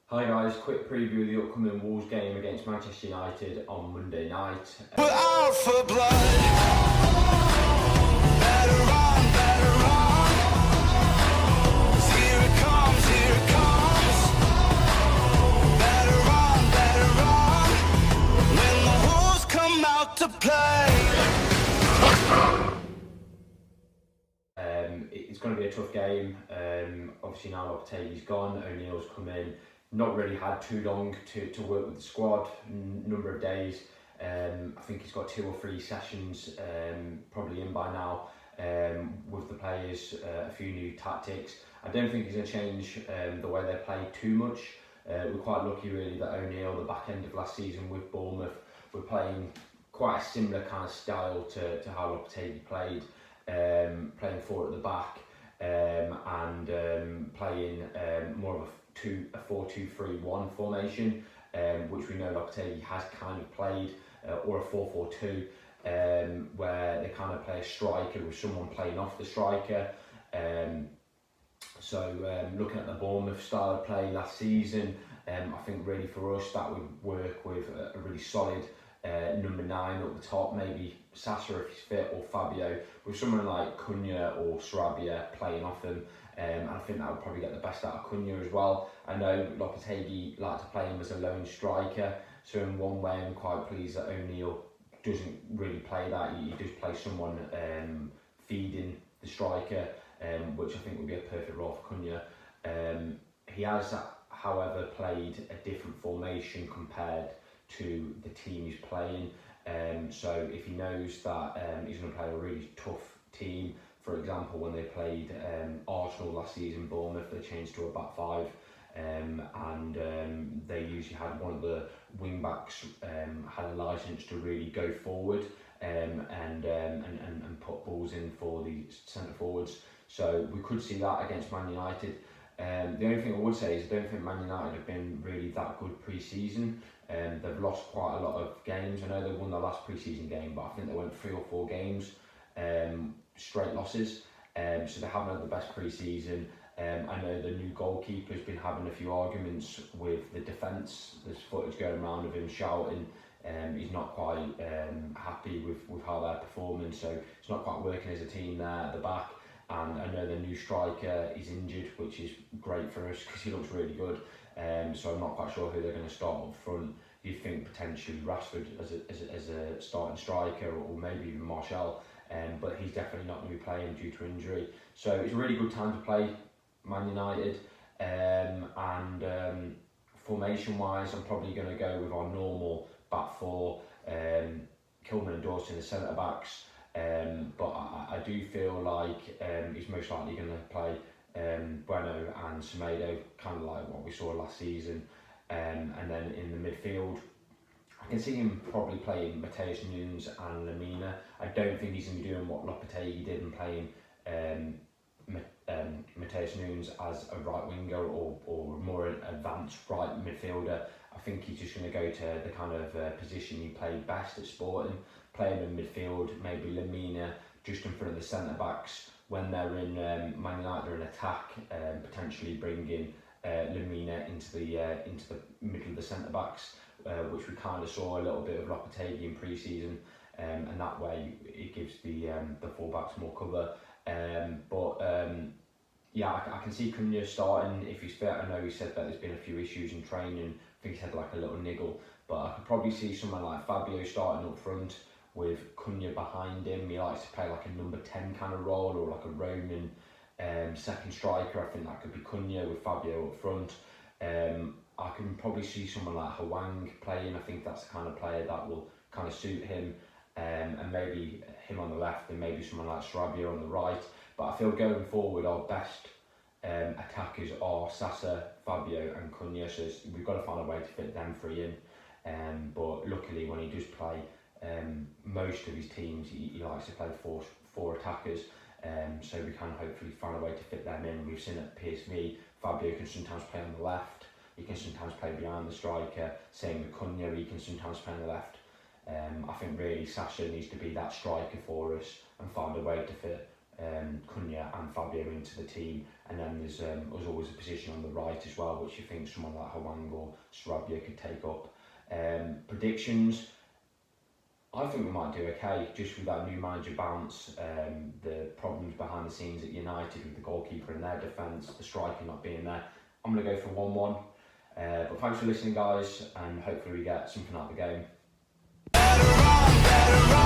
Hi guys, quick preview of the upcoming Wolves game against Manchester United on Monday night. We're out for blood. Better run, better run. 'Cause here it comes, here it comes. Better run when the Wolves come out to play. It's going to be a tough game. Obviously now Lopetegui's gone, O'Neill's come in. Not really had too long to work with the squad, number of days. I think he's got 2 or 3 sessions probably in by now with the players, a few new tactics. I don't think he's going to change the way they play too much. We're quite lucky really that O'Neill, the back end of last season with Bournemouth, were playing quite a similar kind of style to how Lopetegui played, playing 4 at the back and playing more of a 4-2-3-1 formation, which we know Lopetegui has kind of played, or a 4-4-2, where they kind of play a striker with someone playing off the striker. Looking at the Bournemouth style of play last season, I think really for us that would work with a really solid number 9 at the top, maybe Sasa if he's fit, or Fabio, with someone like Cunha or Sarabia playing off them. And I think that would probably get the best out of Cunha as well. I know Lopetegui liked to play him as a lone striker, so in one way I'm quite pleased that O'Neill doesn't really play that. He does play someone feeding the striker, which I think would be a perfect role for Cunha. He has, however, played a different formation compared to the team he's playing. So if he knows that he's going to play a really tough team, for example, when they played Arsenal last season, Bournemouth, they changed to a back 5, and they usually had one of the wing backs had a licence to really go forward and put balls in for the centre forwards. So we could see that against Man United. The only thing I would say is I don't think Man United have been really that good pre-season. They've lost quite a lot of games. I know they won their last pre-season game, but I think they went 3 or 4 games straight losses. So they haven't had the best pre-season. I know the new goalkeeper's been having a few arguments with the defence. There's footage going around of him shouting. He's not quite happy with how they're performing, so it's not quite working as a team there at the back. And I know the new striker is injured, which is great for us because he looks really good. So I'm not quite sure who they're going to start up front. You think potentially Rashford as a starting striker, or maybe even Martial, but he's definitely not going to be playing due to injury. So it's a really good time to play Man United. Formation-wise, I'm probably going to go with our normal back 4, Kilman and Dawson as centre-backs. But I do feel like he's most likely going to play Bueno and Semedo, kind of like what we saw last season. And then in the midfield, I can see him probably playing Matheus Nunes and Lemina. I don't think he's going to be doing what Lopetegui did and playing Matheus Nunes as a right winger or more advanced right midfielder. I think he's just going to go to the kind of position he played best at Sporting, playing in midfield, maybe Lemina just in front of the centre-backs. When they're in Man United are in attack, potentially bringing Lemina into the middle of the centre-backs, which we kind of saw a little bit of Lopetegui in pre-season, and that way it gives the full-backs more cover. I can see Cunha starting if he's fit. I know he said that there's been a few issues in training. I think he's had like a little niggle, but I could probably see someone like Fabio starting up front with Cunha behind him. He likes to play like a number 10 kind of role, or like a roaming second striker. I think that could be Cunha with Fabio up front. I can probably see someone like Hwang playing. I think that's the kind of player that will kind of suit him, and maybe him on the left, and maybe someone like Sarabia on the right. But I feel going forward our best attackers are Sasa, Fabio and Cunha, so we've got to find a way to fit them 3 in. But luckily when he does play most of his teams, he likes to play 4 attackers, so we can hopefully find a way to fit them in. We've seen at PSV, Fabio can sometimes play on the left, he can sometimes play behind the striker, same with Cunha, he can sometimes play on the left. I think really Sasha needs to be that striker for us and find a way to fit Cunha and Fabio into the team, and then there's always a position on the right as well, which you think someone like Hwang or Sarabia could take up. Predictions, I think we might do okay, just with that new manager bounce, the problems behind the scenes at United with the goalkeeper and their defence, the striker not being there. I'm going to go for 1-1. But thanks for listening, guys, and hopefully we get something out of the game. Better run, better run.